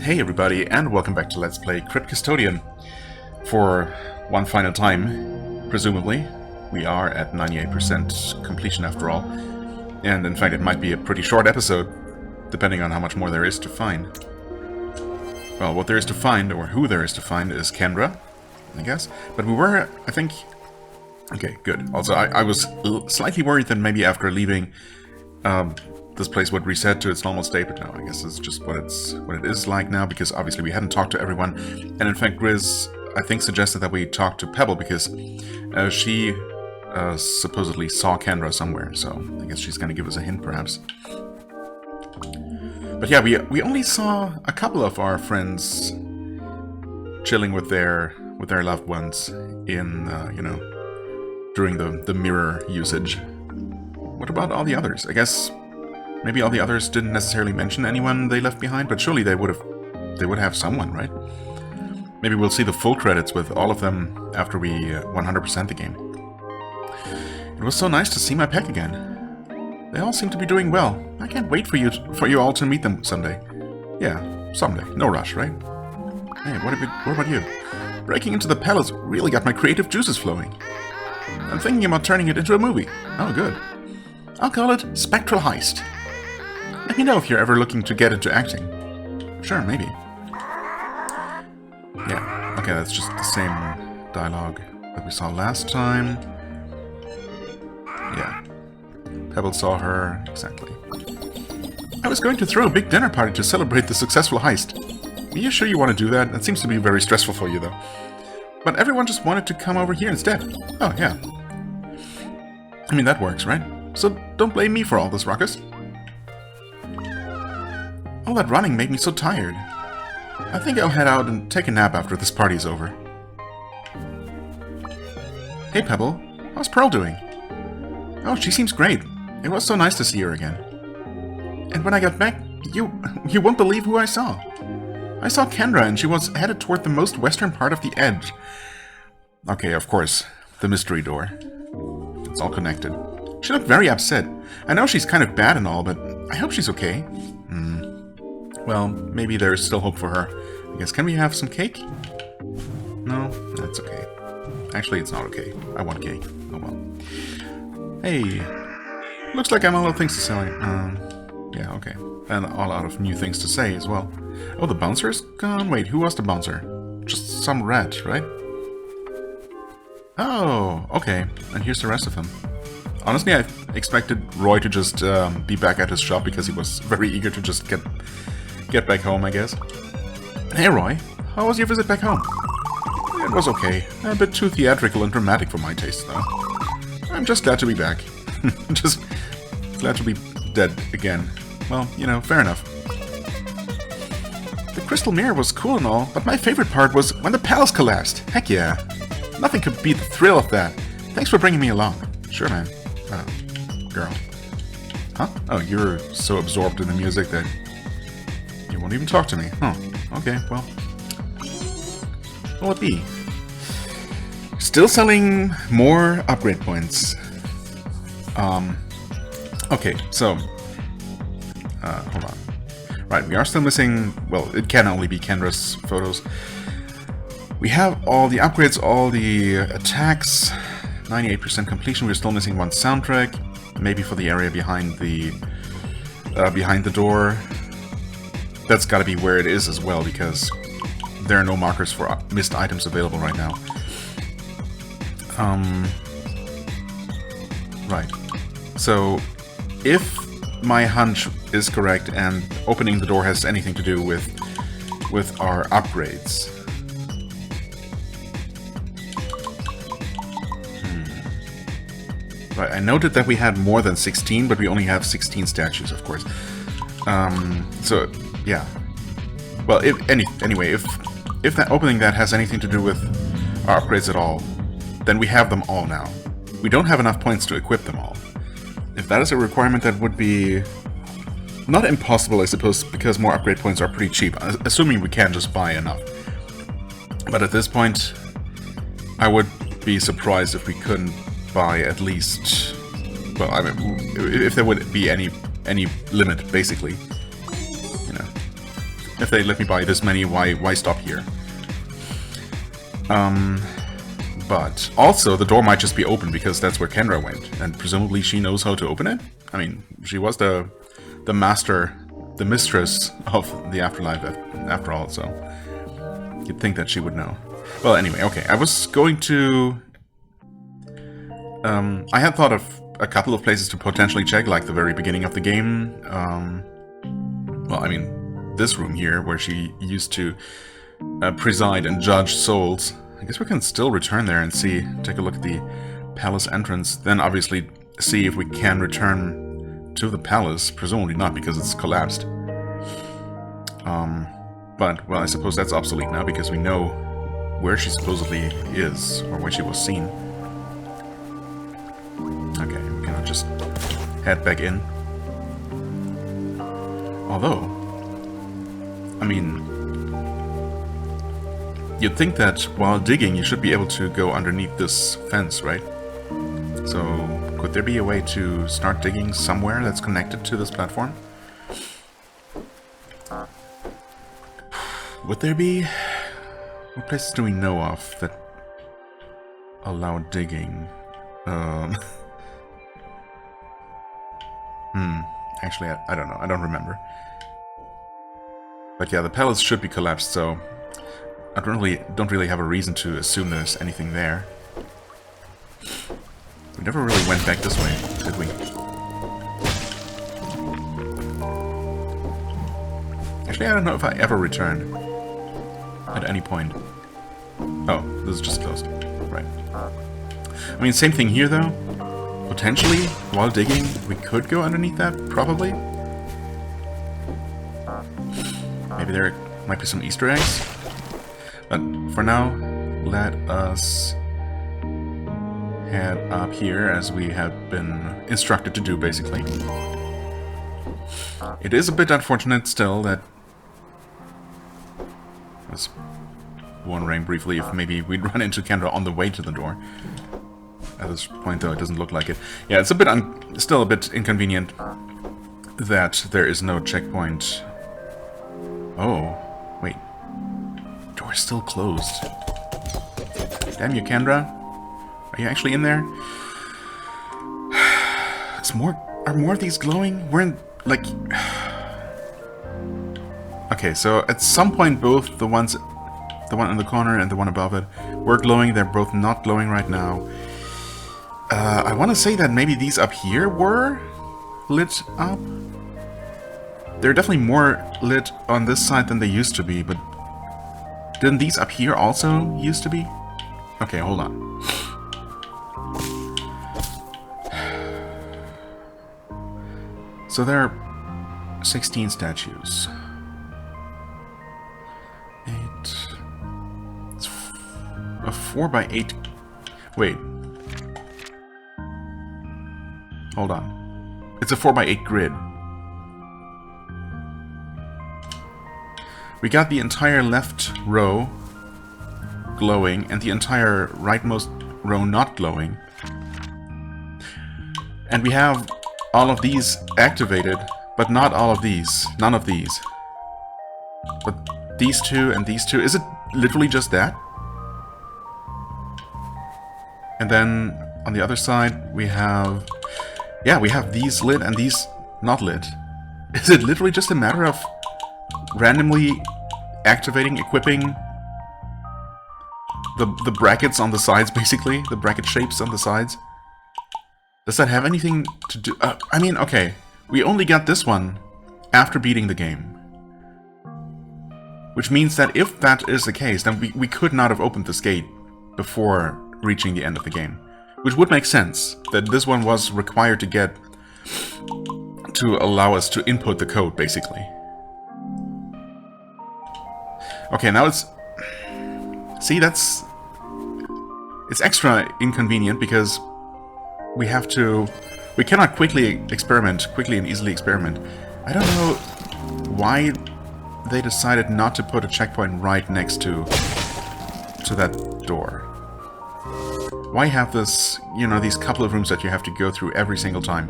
Hey everybody, and welcome back to Let's Play Crypt Custodian. For one final time, presumably. We are at 98% completion after all. And in fact, it might be a pretty short episode, depending on how much more there is to find. Well, what there is to find, or who there is to find, is Kendra, I guess. But we were, I think... Okay, good. Also, I was slightly worried that maybe after leaving... this place would reset to its normal state, but no, I guess it's just what it is like now, because obviously we hadn't talked to everyone. And in fact, Grizz, I think, suggested that we talk to Pebble, because she supposedly saw Kendra somewhere, so I guess she's going to give us a hint, perhaps. But yeah, we only saw a couple of our friends chilling with their loved ones in, you know, during the mirror usage. What about all the others? I guess... maybe all the others didn't necessarily mention anyone they left behind, but surely they would have someone, right? Maybe we'll see the full credits with all of them after we 100% the game. It was so nice to see my pack again. They all seem to be doing well. I can't wait for you all to meet them someday. Yeah, someday. No rush, right? Hey, what about you? Breaking into the palace really got my creative juices flowing. I'm thinking about turning it into a movie. Oh, good. I'll call it Spectral Heist. Let me know if you're ever looking to get into acting. Sure, maybe. Yeah, okay, that's just the same dialogue that we saw last time. Yeah. Pebble saw her, exactly. I was going to throw a big dinner party to celebrate the successful heist. Are you sure you want to do that? That seems to be very stressful for you, though. But everyone just wanted to come over here instead. Oh, yeah. I mean, that works, right? So don't blame me for all this ruckus. All that running made me so tired. I think I'll head out and take a nap after this party's over. Hey Pebble, how's Pearl doing? Oh, she seems great. It was so nice to see her again. And when I got back, you won't believe who I saw. I saw Kendra and she was headed toward the most western part of the edge. Okay, of course, the mystery door. It's all connected. She looked very upset. I know she's kind of bad and all, but I hope she's okay. Well, maybe there's still hope for her. I guess, can we have some cake? No, that's okay. Actually, it's not okay. I want cake. Oh well. Hey, looks like I'm all out of things to say. Yeah, okay. And all out of new things to say as well. Oh, the bouncer's gone? Wait, who was the bouncer? Just some rat, right? Oh, okay. And here's the rest of them. Honestly, I expected Roy to just be back at his shop because he was very eager to just get back home, I guess. Hey Roy, how was your visit back home? It was okay. A bit too theatrical and dramatic for my taste, though. I'm just glad to be back. Just glad to be dead again. Well, you know, fair enough. The crystal mirror was cool and all, but my favorite part was when the palace collapsed. Heck yeah. Nothing could beat the thrill of that. Thanks for bringing me along. Sure, man. Girl. Huh? Oh, you're so absorbed in the music that you won't even talk to me. Huh. Okay, well. What will it be? Still selling more upgrade points. Okay, so... hold on. Right, we are still missing... Well, it can only be Kendra's photos. We have all the upgrades, all the attacks... 98% completion. We're still missing one soundtrack, maybe for the area behind the door. That's got to be where it is as well, because there are no markers for missed items available right now. Right. So, if my hunch is correct and opening the door has anything to do with our upgrades. Right, I noted that we had more than 16, but we only have 16 statues, of course. So, yeah. Well, anyway, if that opening that has anything to do with our upgrades at all, then we have them all now. We don't have enough points to equip them all. If that is a requirement, that would be not impossible, I suppose, because more upgrade points are pretty cheap, assuming we can just buy enough. But at this point, I would be surprised if we couldn't buy at least... Well, I mean, if there would be any limit, basically. You know, If they let me buy this many, why stop here? But also, the door might just be open because that's where Kendra went, and presumably she knows how to open it? I mean, she was the master, the mistress of the afterlife after all, so you'd think that she would know. Well, anyway, okay, I was going to... I had thought of a couple of places to potentially check, like the very beginning of the game. Well, I mean, this room here, where she used to preside and judge souls. I guess we can still return there and take a look at the palace entrance. Then obviously see if we can return to the palace. Presumably not, because it's collapsed. But, well, I suppose that's obsolete now, because we know where she supposedly is, or where she was seen. Okay, we can just head back in. Although, I mean, you'd think that while digging you should be able to go underneath this fence, right? So, could there be a way to start digging somewhere that's connected to this platform? Would there be? What places do we know of that allow digging? Actually, I don't know. I don't remember. But yeah, the palace should be collapsed, so I don't really have a reason to assume there's anything there. We never really went back this way, did we? Actually, I don't know if I ever returned at any point. Oh, this is just closed. Right. I mean, same thing here, though. Potentially, while digging, we could go underneath that, probably. Maybe there might be some Easter eggs. But for now, let us head up here, as we have been instructed to do, basically. It is a bit unfortunate still that... I was wondering briefly if maybe we'd run into Kendra on the way to the door. At this point, though, it doesn't look like it. Yeah, it's a bit still a bit inconvenient that there is no checkpoint. Oh, wait. Door's still closed. Damn you, Kendra. Are you actually in there? Are more of these glowing? We're in, like... Okay, so at some point both the one in the corner and the one above it were glowing. They're both not glowing right now. I want to say that maybe these up here were lit up. They're definitely more lit on this side than they used to be, but didn't these up here also used to be? Okay, hold on. So there are 16 statues. 8. It's a 4x8. Wait. Hold on. It's a 4x8 grid. We got the entire left row glowing and the entire rightmost row not glowing. And we have all of these activated, but not all of these. None of these. But these two and these two. Is it literally just that? And then on the other side we have... Yeah, we have these lit and these not lit. Is it literally just a matter of randomly activating, equipping the brackets on the sides, basically? The bracket shapes on the sides? Does that have anything to do... I mean, okay. We only got this one after beating the game. Which means that if that is the case, then we could not have opened this gate before reaching the end of the game. Which would make sense, that this one was required to get... to allow us to input the code, basically. Okay, now it's... See, that's... It's extra inconvenient, because we have to... We cannot quickly and easily experiment. I don't know why they decided not to put a checkpoint right next to that door. Why have this, you know, these couple of rooms that you have to go through every single time?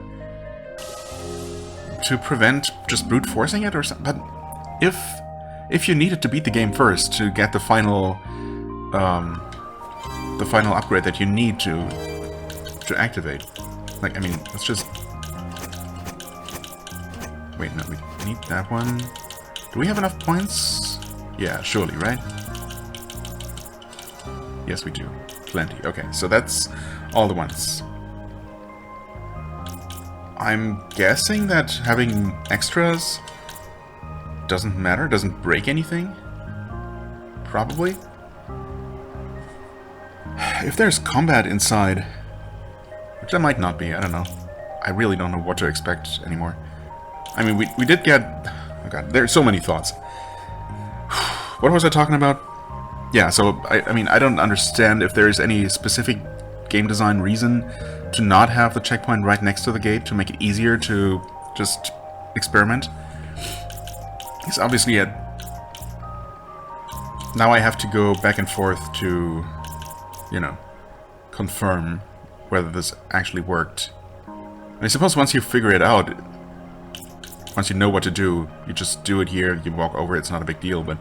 To prevent just brute forcing it or something? But if you needed to beat the game first to get the final upgrade that you need to activate. Like, I mean, let's just... Wait, no, we need that one. Do we have enough points? Yeah, surely, right? Yes, we do. Plenty. Okay, so that's all the ones. I'm guessing that having extras doesn't matter, doesn't break anything? Probably. If there's combat inside, which there might not be, I don't know. I really don't know what to expect anymore. I mean, we did get... Oh god, there's so many thoughts. What was I talking about? Yeah, so, I mean, I don't understand if there is any specific game design reason to not have the checkpoint right next to the gate to make it easier to just experiment. Because obviously, now I have to go back and forth to, you know, confirm whether this actually worked. I suppose once you figure it out, once you know what to do, you just do it here, you walk over, it's not a big deal, but...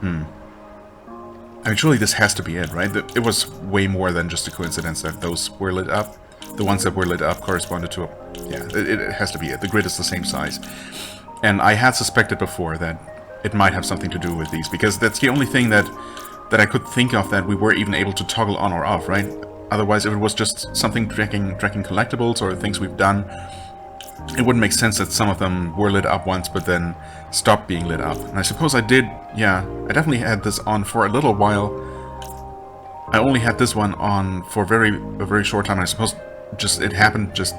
I mean, surely this has to be it, right? It was way more than just a coincidence that those were lit up. The ones that were lit up corresponded to... Yeah, it has to be it. The grid is the same size. And I had suspected before that it might have something to do with these, because that's the only thing that I could think of that we were even able to toggle on or off, right? Otherwise, if it was just something tracking collectibles or things we've done, it wouldn't make sense that some of them were lit up once, but then stopped being lit up. And I suppose I did, yeah, I definitely had this on for a little while. I only had this one on for a very short time, and I suppose it happened just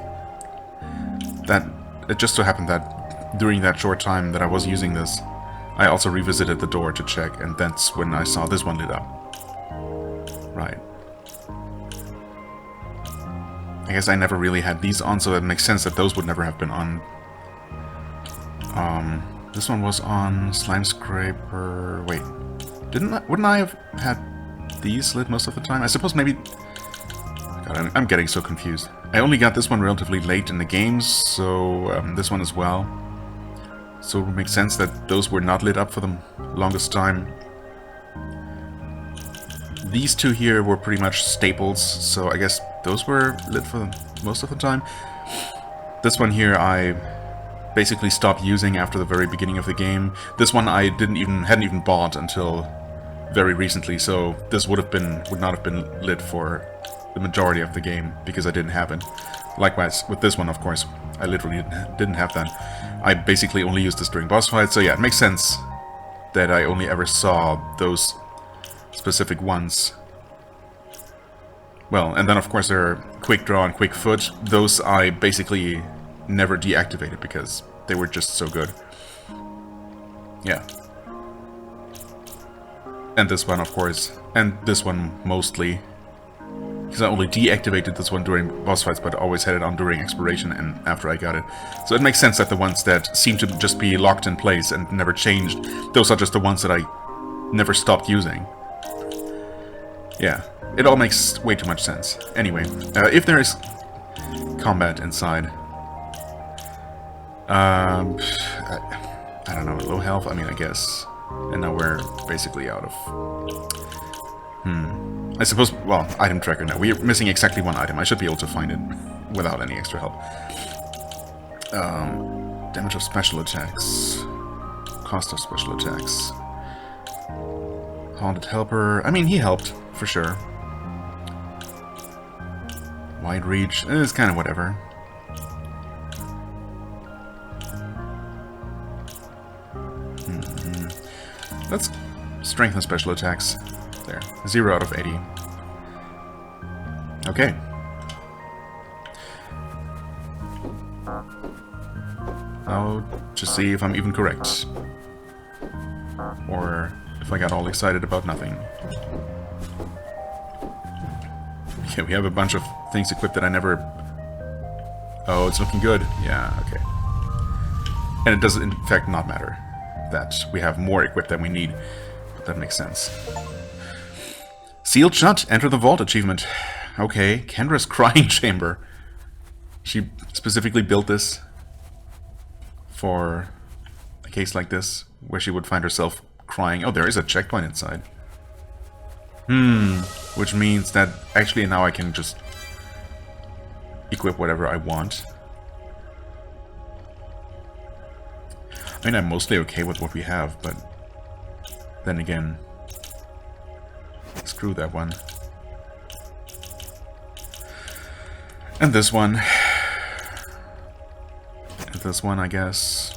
that, it just so happened that during that short time that I was using this, I also revisited the door to check, and that's when I saw this one lit up. Right. I guess I never really had these on, so it makes sense that those would never have been on. This one was on Slime Scraper... Wait. Wouldn't I have had these lit most of the time? I suppose maybe... God, I'm getting so confused. I only got this one relatively late in the games, so this one as well. So it would make sense that those were not lit up for the longest time. These two here were pretty much staples, so I guess those were lit for most of the time. This one here I basically stopped using after the very beginning of the game. This one I hadn't even bought until very recently, so this would not have been lit for the majority of the game because I didn't have it. Likewise with this one, of course, I literally didn't have that. I basically only used this during boss fights, so yeah, it makes sense that I only ever saw those specific ones. Well, and then of course there are Quick Draw and Quick Foot. Those I basically never deactivated because they were just so good. Yeah. And this one, of course. And this one mostly. Because I only deactivated this one during boss fights, but always had it on during exploration and after I got it. So it makes sense that the ones that seem to just be locked in place and never changed, those are just the ones that I never stopped using. Yeah, it all makes way too much sense. Anyway, if there is combat inside... I don't know, low health? I mean, I guess. And now we're basically out of... I suppose, well, item tracker now. We're missing exactly one item. I should be able to find it without any extra help. Damage of special attacks. Cost of special attacks. Haunted Helper. I mean, he helped, for sure. Wide reach. It's kind of whatever. Let's strengthen special attacks. There. 0 out of 80. Okay. Now, to see if I'm even correct. Or if I got all excited about nothing. Okay, we have a bunch of things equipped that I never... Oh, it's looking good. Yeah, okay. And it does, in fact, not matter that we have more equipped than we need. But that makes sense. Sealed shut. Enter the vault achievement. Okay, Kendra's crying chamber. She specifically built this for a case like this. where she would find herself crying. Oh, there is a checkpoint inside. Which means that actually now I can just equip whatever I want. I mean, I'm mostly okay with what we have, but then again, screw that one. And this one. And this one, I guess.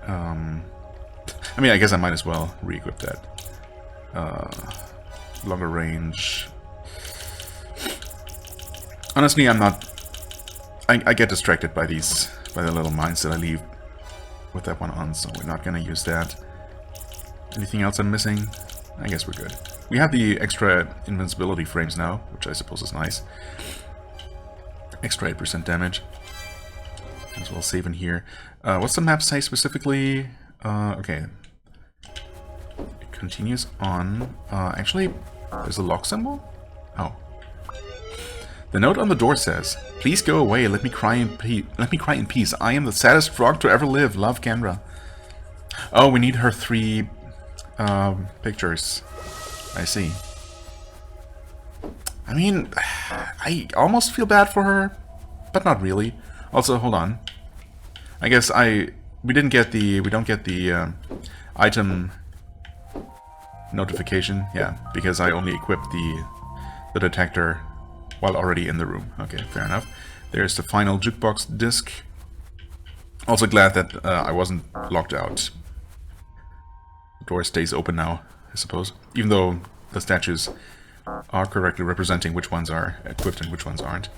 I mean, I guess I might as well re-equip that. Longer range. Honestly, I'm not... I get distracted by the little mines that I leave with that one on, so we're not gonna use that. Anything else I'm missing? I guess we're good. We have the extra invincibility frames now, which I suppose is nice. Extra 8% damage. As well save in here. What's the map say specifically? Okay. It continues on. Actually, there's a lock symbol? Oh. The note on the door says, "Please go away, let me cry in peace. I am the saddest frog to ever live. Love, Kendra." Oh, we need her 3 pictures. I see. I mean, I almost feel bad for her, but not really. Also, hold on. I guess we don't get the item notification. Yeah, because I only equipped the detector while already in the room. Okay, fair enough. There's the final jukebox disc. Also glad that I wasn't locked out. The door stays open now, I suppose. Even though the statues are correctly representing which ones are equipped and which ones aren't.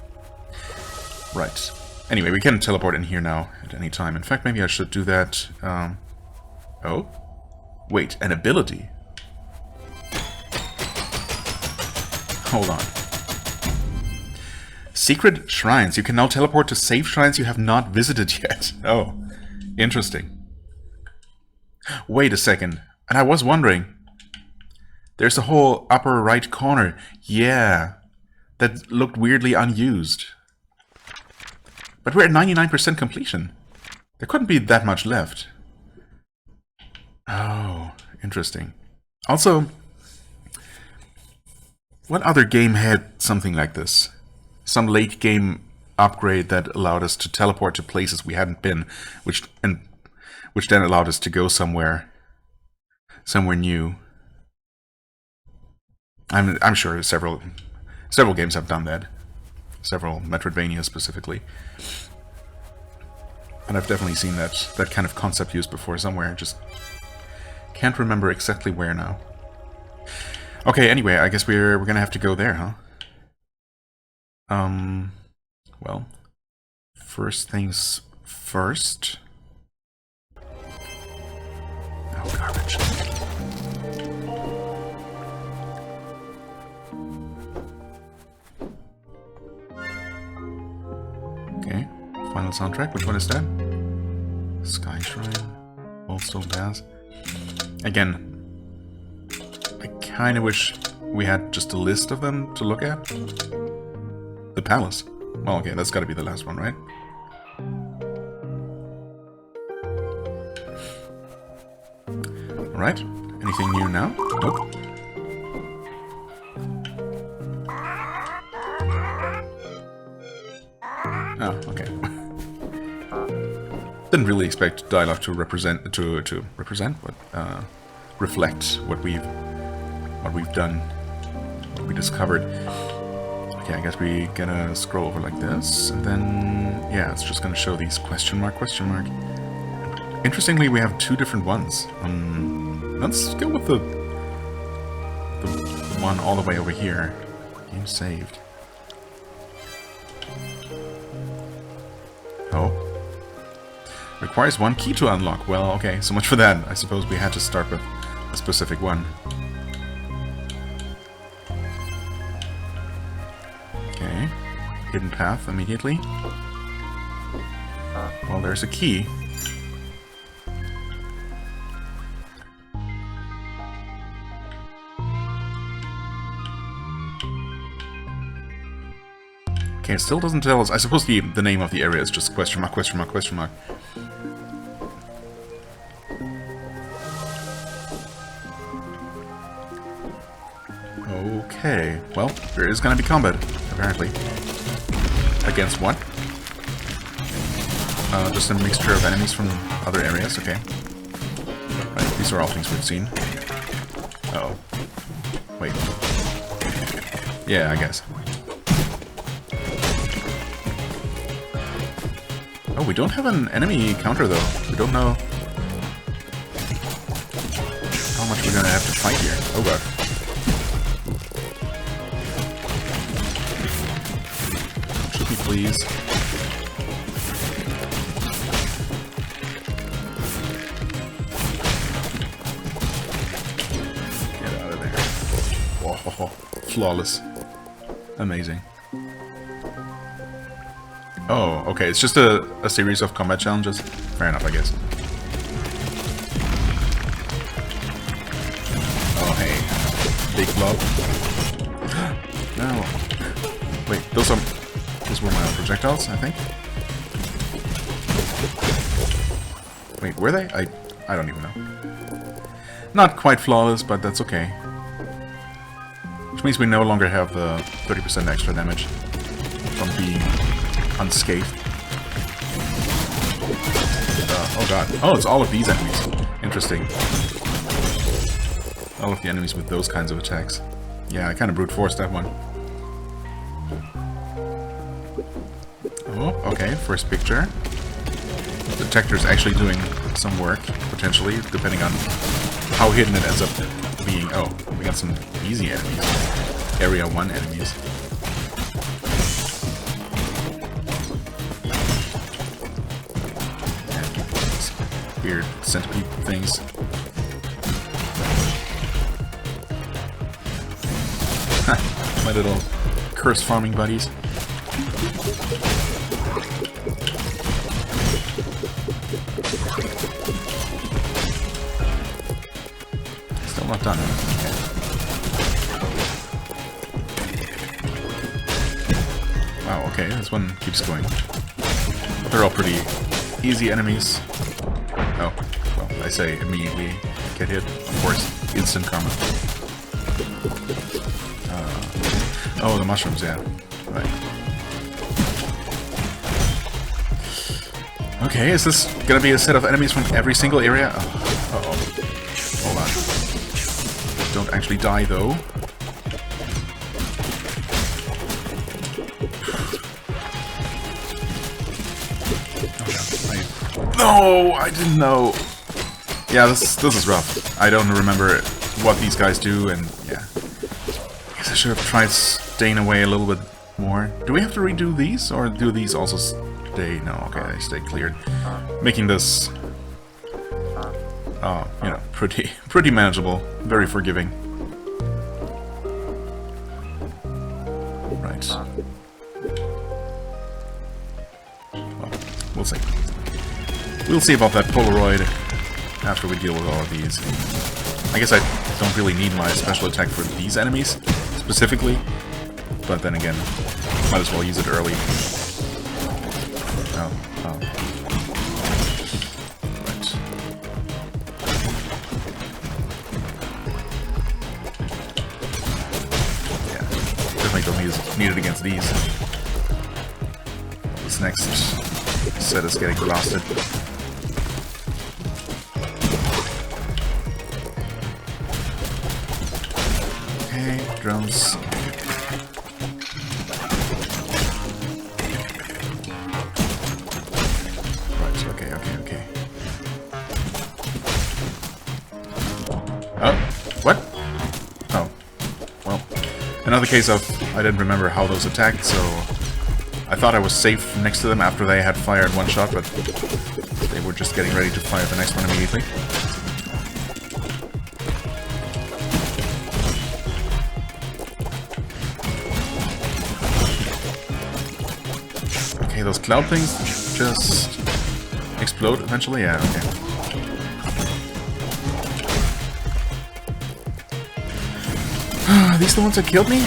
Right. Anyway, we can teleport in here now at any time. In fact, maybe I should do that. Oh? Wait, an ability? Hold on. Secret shrines. You can now teleport to safe shrines you have not visited yet. Oh, interesting. Wait a second. And I was wondering. There's a whole upper right corner. Yeah. That looked weirdly unused. But we're at 99% completion. There couldn't be that much left. Oh, interesting. Also, what other game had something like this? Some late game upgrade that allowed us to teleport to places we hadn't been, which then allowed us to go somewhere new. I'm sure several games have done that. Several metroidvania specifically. And I've definitely seen that kind of concept used before somewhere. Just can't remember exactly where now. Okay, anyway, I guess we're gonna have to go there, huh? Well, first things first. Oh, garbage. Okay, final soundtrack. Which one is that? Sky Shrine. Old Stone Pass. Again, I kind of wish we had just a list of them to look at. The Palace. Well, okay, that's got to be the last one, right? Alright. Anything new now? Nope. Oh, okay. Didn't really expect dialogue to reflect what we've done, what we discovered. Okay, I guess we gotta scroll over like this, and then yeah, it's just gonna show these question mark. Interestingly, we have 2 different ones. Let's go with the one all the way over here. Game saved. Oh. Requires 1 key to unlock. Well, okay, so much for that. I suppose we had to start with a specific one. Okay. Hidden path immediately. Well, there's a key. Okay, it still doesn't tell us. I suppose the name of the area is just question mark, question mark, question mark. Okay, well, there is gonna be combat, apparently. Against what? Just a mixture of enemies from other areas, okay. Right, these are all things we've seen. Uh-oh. Wait. Yeah, I guess. Oh, we don't have an enemy counter, though. We don't know how much we're gonna have to fight here. Oh, God. Shoot me, please. Get out of there. Whoa, flawless. Amazing. Oh, okay, it's just a series of combat challenges. Fair enough, I guess. Oh, hey. Big blob. No. Wait, those were my projectiles, I think? Wait, were they? I don't even know. Not quite flawless, but that's okay. Which means we no longer have the 30% extra damage from being unscathed. Oh god. Oh, it's all of these enemies. Interesting. All of the enemies with those kinds of attacks. Yeah, I kind of brute forced that one. Oh, okay, first picture. The detector's actually doing some work, potentially, depending on how hidden it ends up being. Oh, we got some easy enemies. Area 1 enemies. Weird centipede things. My little curse farming buddies. Still not done. Okay. Wow, okay, this one keeps going. They're all pretty easy enemies. Oh, well, I say immediately get hit. Of course, instant karma. Oh, the mushrooms, yeah. Right. Okay, is this gonna be a set of enemies from every single area? Oh, uh-oh. Hold on. Don't actually die, though. No, I didn't know. Yeah, this is rough. I don't remember what these guys do, and yeah. I guess I should have tried staying away a little bit more. Do we have to redo these, or do these also stay? No, okay, they stay cleared. Making this, you know, pretty manageable, very forgiving. Right. Well, we'll see. We'll see about that Polaroid after we deal with all of these. I guess I don't really need my special attack for these enemies, specifically. But then again, might as well use it early. Oh. Right. Yeah, definitely don't need it against these. This next set is getting blasted. Drones. Right, okay. Oh, what? Oh, well, another case of I didn't remember how those attacked, so I thought I was safe next to them after they had fired one shot, but they were just getting ready to fire the next one immediately. Okay, those cloud things just explode eventually? Yeah, okay. Are these the ones that killed me?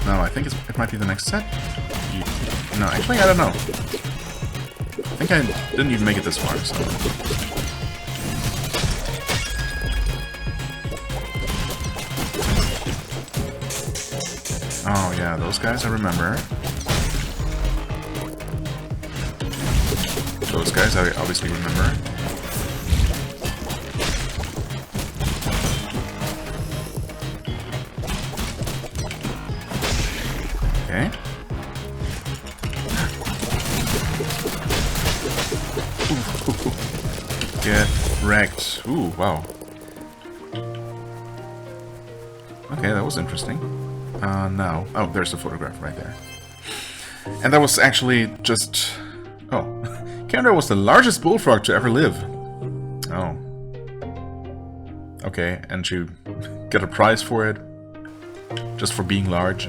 No, I think it might be the next set. No, actually, I don't know. I think I didn't even make it this far, so... Oh yeah, those guys I remember. Those guys I obviously remember. Okay. Get wrecked. Ooh, wow. Okay, that was interesting. No. Oh, there's the photograph right there. And that was actually just... Oh. Canada was the largest bullfrog to ever live. Oh. Okay, and you get a prize for it. Just for being large.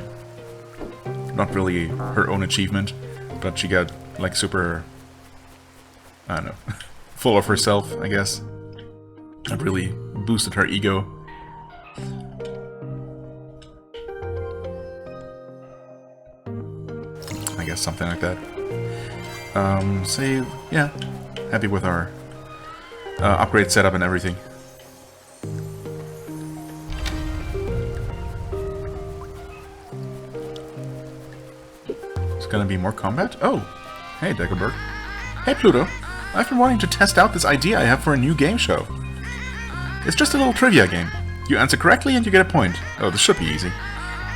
Not really her own achievement, but she got, like, super... I don't know. Full of herself, I guess. That really boosted her ego. I guess something like that. Save. Yeah. Happy with our upgrade setup and everything. It's gonna be more combat? Oh! Hey, Deckerberg. Hey, Pluto. I've been wanting to test out this idea I have for a new game show. It's just a little trivia game. You answer correctly and you get a point. Oh, this should be easy.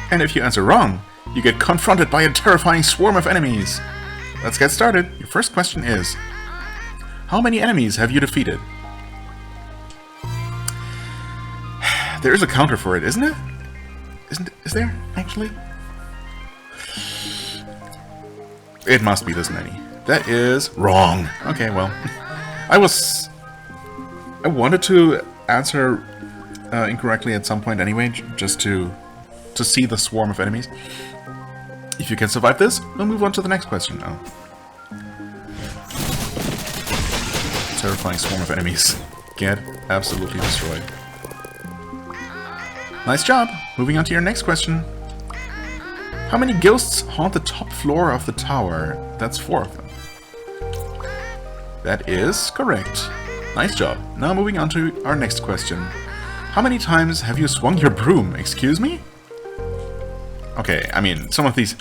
And if you answer wrong, you get confronted by a terrifying swarm of enemies. Let's get started. Your first question is, how many enemies have you defeated? There is a counter for it, isn't it? Is there, actually? It must be this many. That is wrong. Okay, well, I wanted to answer incorrectly at some point anyway, just to see the swarm of enemies. If you can survive this, we'll move on to the next question now. Terrifying swarm of enemies. Get absolutely destroyed. Nice job! Moving on to your next question. How many ghosts haunt the top floor of the tower? That's 4 of them. That is correct. Nice job. Now moving on to our next question. How many times have you swung your broom? Excuse me? Okay, I mean, some of these...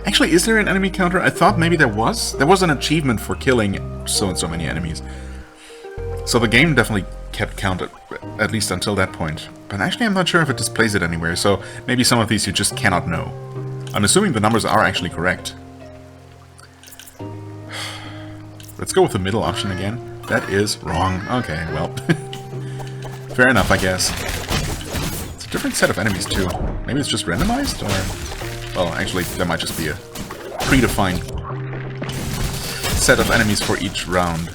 Actually, is there an enemy counter? I thought maybe there was. There was an achievement for killing so and so many enemies. So the game definitely kept count, at least until that point. But actually, I'm not sure if it displays it anywhere, so maybe some of these you just cannot know. I'm assuming the numbers are actually correct. Let's go with the middle option again. That is wrong. Okay, well. Fair enough, I guess. It's a different set of enemies, too. Maybe it's just randomized, or... Well, actually, there might just be a predefined set of enemies for each round.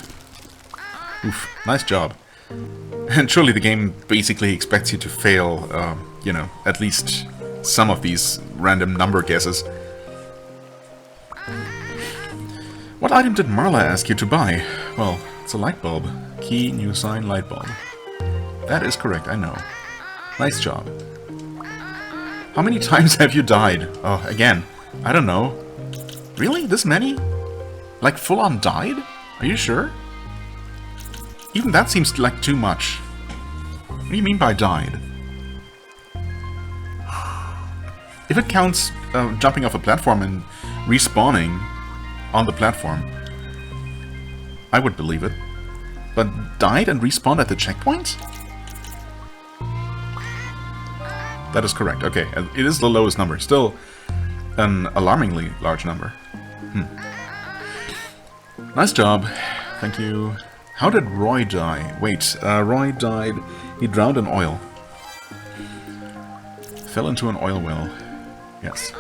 Oof, nice job. And surely the game basically expects you to fail, you know, at least some of these random number guesses. What item did Marla ask you to buy? Well, it's a light bulb. Key, new sign, light bulb. That is correct, I know. Nice job. How many times have you died? Oh, again, I don't know. Really? This many? Like full-on died? Are you sure? Even that seems like too much. What do you mean by died? If it counts jumping off a platform and respawning on the platform, I would believe it. But died and respawned at the checkpoint? That is correct. Okay, it is the lowest number. Still an alarmingly large number. Nice job. Thank you. How did Roy die? Wait, Roy died... He drowned in oil. Fell into an oil well. Yes.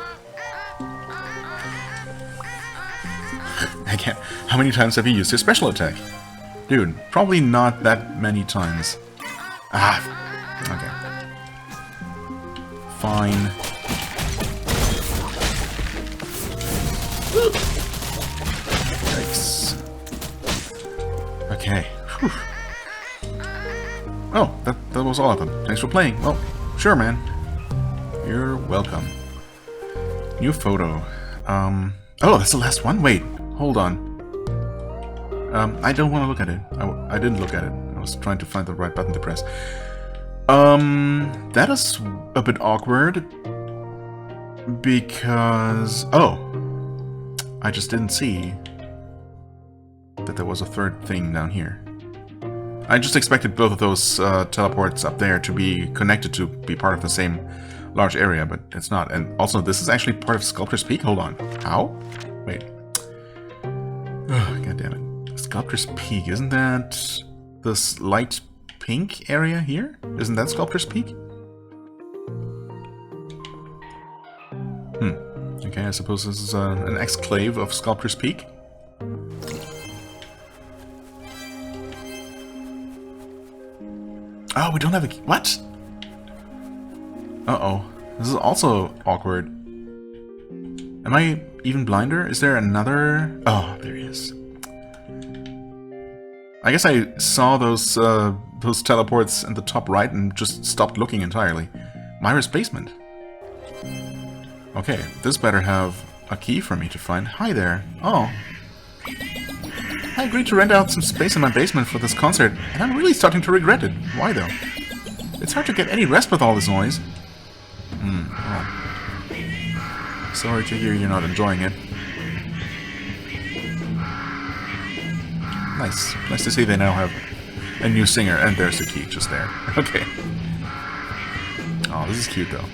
Again, how many times have you used your special attack? Dude, probably not that many times. Ah, okay. Fine. Yikes. Okay. Whew. Oh, that was all of them. Thanks for playing. Well, sure, man. You're welcome. New photo. Oh, that's the last one? Wait, hold on. I don't want to look at it. I didn't look at it. I was trying to find the right button to press. That is a bit awkward. Because... Oh! I just didn't see that there was a third thing down here. I just expected both of those teleports up there to be connected to be part of the same large area, but it's not. And also, this is actually part of Sculptor's Peak? Hold on. How? Wait. Oh, God damn it. Sculptor's Peak, isn't that this light pink area here? Isn't that Sculptor's Peak? Okay, I suppose this is an exclave of Sculptor's Peak. Oh, we don't have a key. What? Uh-oh. This is also awkward. Am I even blinder? Is there another... Oh, there he is. I guess I saw those teleports in the top right and just stopped looking entirely. Myra's basement. Okay, this better have a key for me to find. Hi there. Oh. I agreed to rent out some space in my basement for this concert, and I'm really starting to regret it. Why though? It's hard to get any rest with all this noise. Oh. Sorry to hear you're not enjoying it. Nice. Nice to see they now have a new singer, and there's the key just there. Okay. Oh, this is cute though.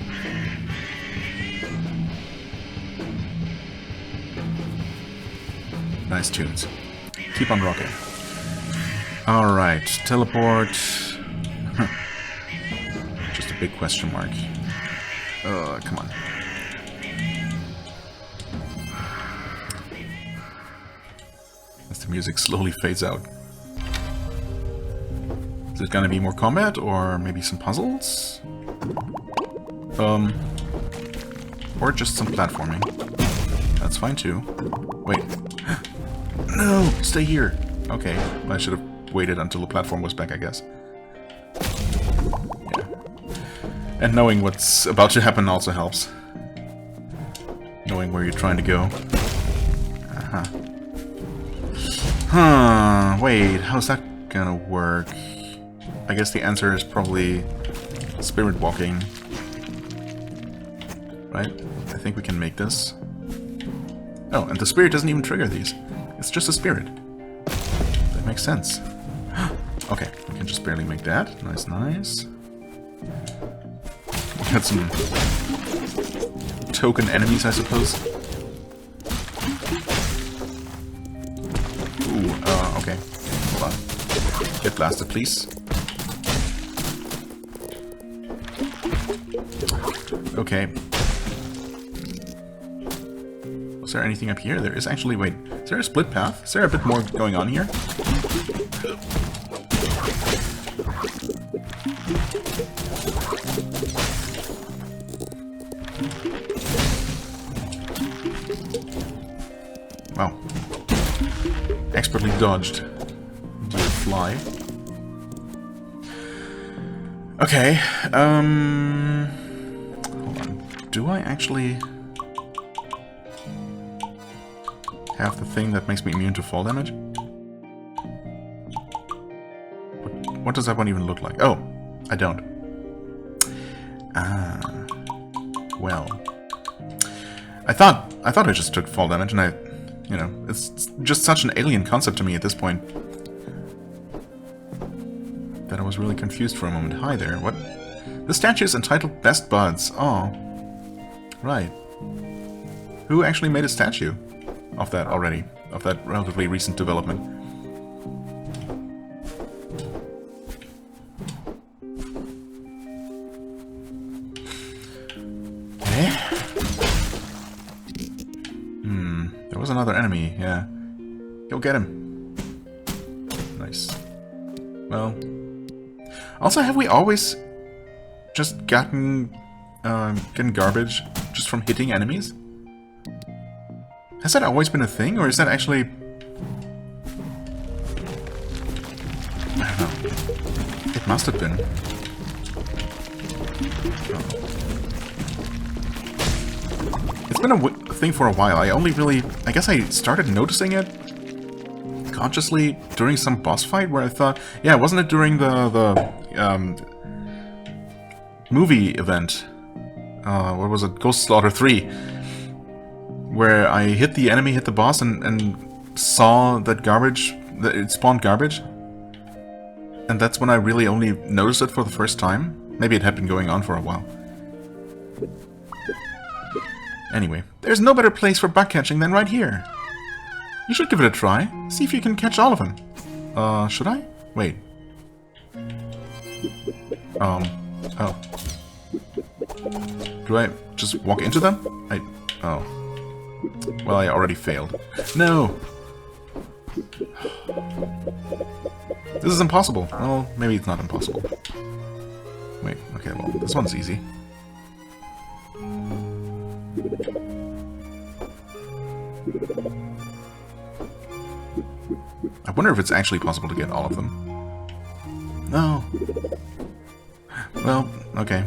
Nice tunes. Keep on rocking. Alright, teleport. Just a big question mark. Come on. As the music slowly fades out. Is it gonna be more combat, or maybe some puzzles? Or just some platforming. That's fine too. Wait. No! Stay here! Okay, I should have waited until the platform was back, I guess. Yeah. And knowing what's about to happen also helps. Knowing where you're trying to go. Uh-huh. Huh, wait, how's that gonna work? I guess the answer is probably spirit walking. Right? I think we can make this. Oh, and the spirit doesn't even trigger these. It's just a spirit. That makes sense. Okay, we can just barely make that. Nice, nice. Got some token enemies, I suppose. Ooh, okay. Hold on. Get blasted, please. Okay. Is there anything up here? There is actually... Wait, is there a split path? Is there a bit more going on here? Wow. Expertly dodged. Into a fly. Okay, hold on. Do I actually... have the thing that makes me immune to fall damage? What does that one even look like? Oh, I don't. Ah, well. I thought I just took fall damage, and I, you know, it's just such an alien concept to me at this point that I was really confused for a moment. Hi there. What? The statue is entitled Best Buds. Oh, right. Who actually made a statue of that already, of that relatively recent development? Okay. There was another enemy, yeah. Go get him. Nice. Well. Also, have we always just gotten garbage just from hitting enemies? Has that always been a thing, or is that actually... I don't know. It must have been. Oh. It's been a thing for a while. I only really... I guess I started noticing it consciously during some boss fight where I thought... Yeah, wasn't it during the movie event? What was it? Ghost Slaughter 3. Where I hit the enemy, hit the boss, and saw that garbage... that it spawned garbage. And that's when I really only noticed it for the first time. Maybe it had been going on for a while. Anyway, there's no better place for bug catching than right here. You should give it a try. See if you can catch all of them. Should I? Wait. Oh. Do I just walk into them? Oh. Well, I already failed. No! This is impossible. Well, maybe it's not impossible. Wait, okay, well, this one's easy. I wonder if it's actually possible to get all of them. No. Well, okay.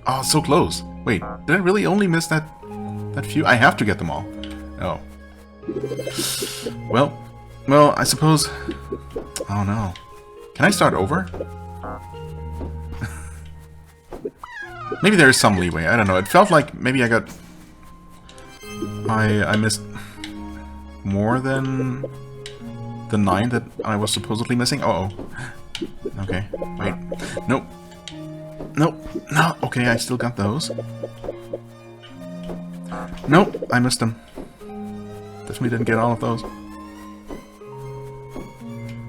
Oh, so close. Wait, did I really only miss that few? I have to get them all. Oh. Well, I suppose... Oh no. Can I start over? Maybe there is some leeway, I don't know. It felt like maybe I got... I missed more than the 9 that I was supposedly missing. Uh-oh. Okay, wait. Nope. Nope. No, okay, I still got those. Nope, I missed them. Definitely didn't get all of those.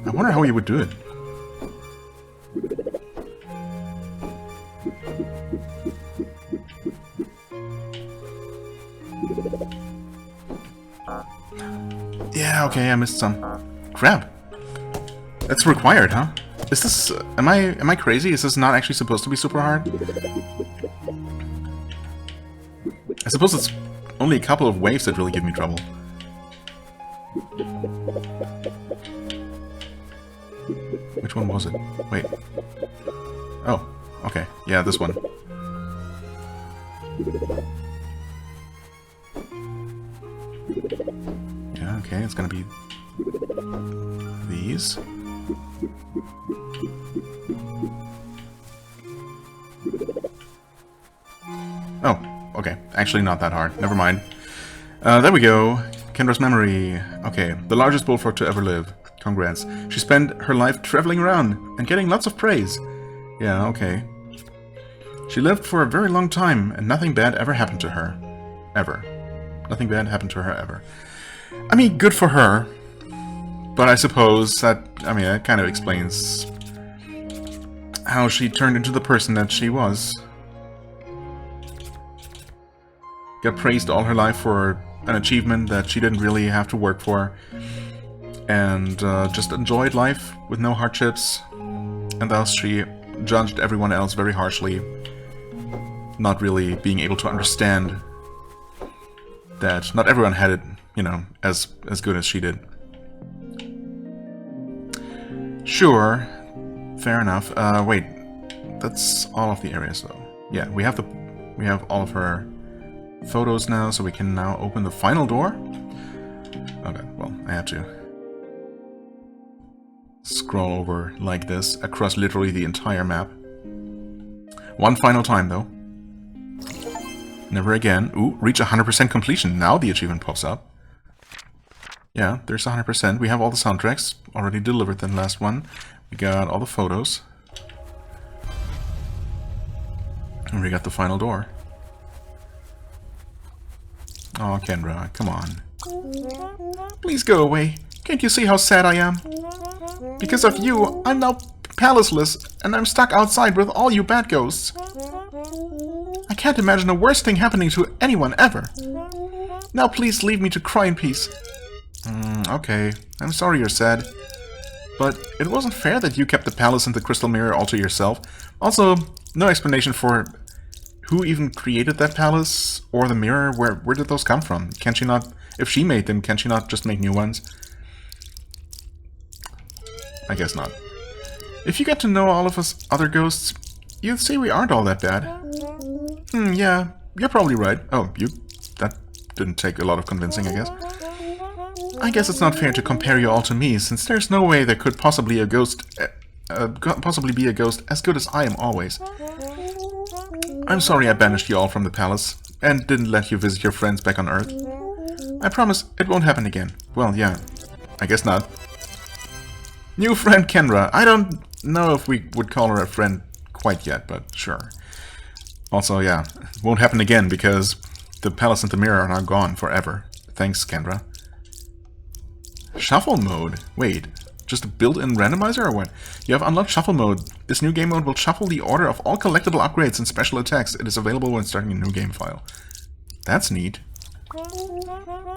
I wonder how you would do it. Yeah, okay, I missed some. Crap. That's required, huh? Is this... Am I crazy? Is this not actually supposed to be super hard? I suppose it's only a couple of waves that really give me trouble. Which one was it? Wait. Oh, okay. Yeah, this one. Yeah, okay, it's gonna be these. Oh, okay. Actually not that hard. Never mind. There we go. Kendra's memory. Okay, the largest bullfrog to ever live. Congrats. She spent her life traveling around and getting lots of praise. Yeah, okay. She lived for a very long time and nothing bad ever happened to her. Ever. Nothing bad happened to her ever. I mean, good for her. But I suppose that, I mean, that kind of explains how she turned into the person that she was. Got praised all her life for an achievement that she didn't really have to work for. And just enjoyed life with no hardships. And thus she judged everyone else very harshly. Not really being able to understand that not everyone had it, you know, as good as she did. Sure. Fair enough. Wait. That's all of the areas, though. Yeah, we have all of her photos now, so we can now open the final door. Okay, well, I have to scroll over like this across literally the entire map. One final time, though. Never again. Ooh, reach 100% completion. Now the achievement pops up. Yeah, there's 100%. We have all the soundtracks already delivered than last one. We got all the photos. And we got the final door. Oh, Kendra, come on. Please go away. Can't you see how sad I am? Because of you, I'm now palaceless, and I'm stuck outside with all you bad ghosts. I can't imagine a worse thing happening to anyone ever. Now please leave me to cry in peace. Okay, I'm sorry you're sad. But it wasn't fair that you kept the palace and the crystal mirror all to yourself. Also, no explanation for who even created that palace or the mirror. Where did those come from? Can she not... If she made them, can she not just make new ones? I guess not. If you get to know all of us other ghosts, you'd say we aren't all that bad. Yeah, you're probably right. Oh, didn't take a lot of convincing, I guess. I guess it's not fair to compare you all to me, since there's no way there could possibly be a ghost as good as I am always. I'm sorry I banished you all from the palace, and didn't let you visit your friends back on Earth. I promise it won't happen again. Well, yeah, I guess not. New friend Kendra. I don't know if we would call her a friend quite yet, but sure. Also, yeah, it won't happen again because the palace and the mirror are now gone forever. Thanks, Kendra. Shuffle mode? Wait, just a built-in randomizer or what? You have unlocked shuffle mode. This new game mode will shuffle the order of all collectible upgrades and special attacks. It is available when starting a new game file. That's neat.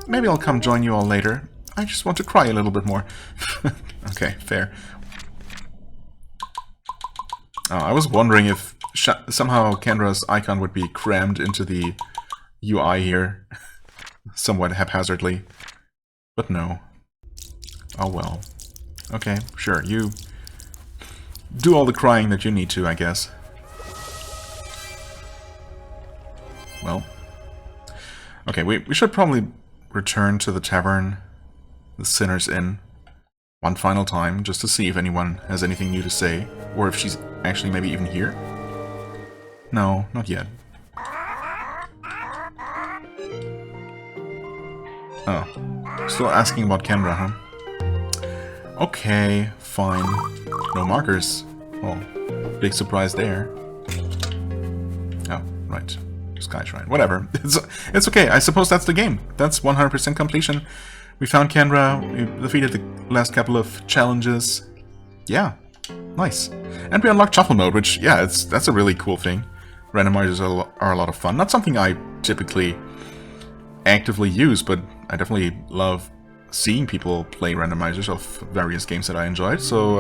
Maybe I'll come join you all later. I just want to cry a little bit more. Okay, fair. Oh, I was wondering if somehow Kendra's icon would be crammed into the UI here. Somewhat haphazardly. But no. Oh well. Okay, sure, you do all the crying that you need to, I guess. Well. Okay, we should probably return to the tavern, the Sinner's Inn, one final time, just to see if anyone has anything new to say, or if she's actually maybe even here. No, not yet. Oh, still asking about Kendra, huh? Okay, fine. No markers. Oh, big surprise there. Oh, right. Sky Shrine. Whatever. It's okay. I suppose that's the game. That's 100% completion. We found Kendra. We defeated the last couple of challenges. Yeah. Nice. And we unlocked shuffle mode, which, yeah, that's a really cool thing. Randomizers are a lot of fun. Not something I typically actively use, but I definitely love seeing people play randomizers of various games that I enjoyed. So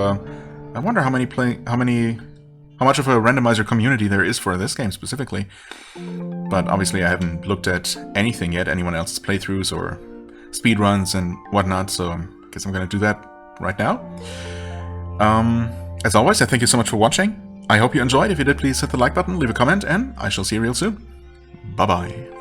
I wonder how much of a randomizer community there is for this game specifically. But obviously I haven't looked at anything yet, anyone else's playthroughs or speedruns and whatnot, so I guess I'm gonna do that right now. As always, I thank you so much for watching. I hope you enjoyed. If you did, please hit the like button, leave a comment, and I shall see you real soon. Bye-bye.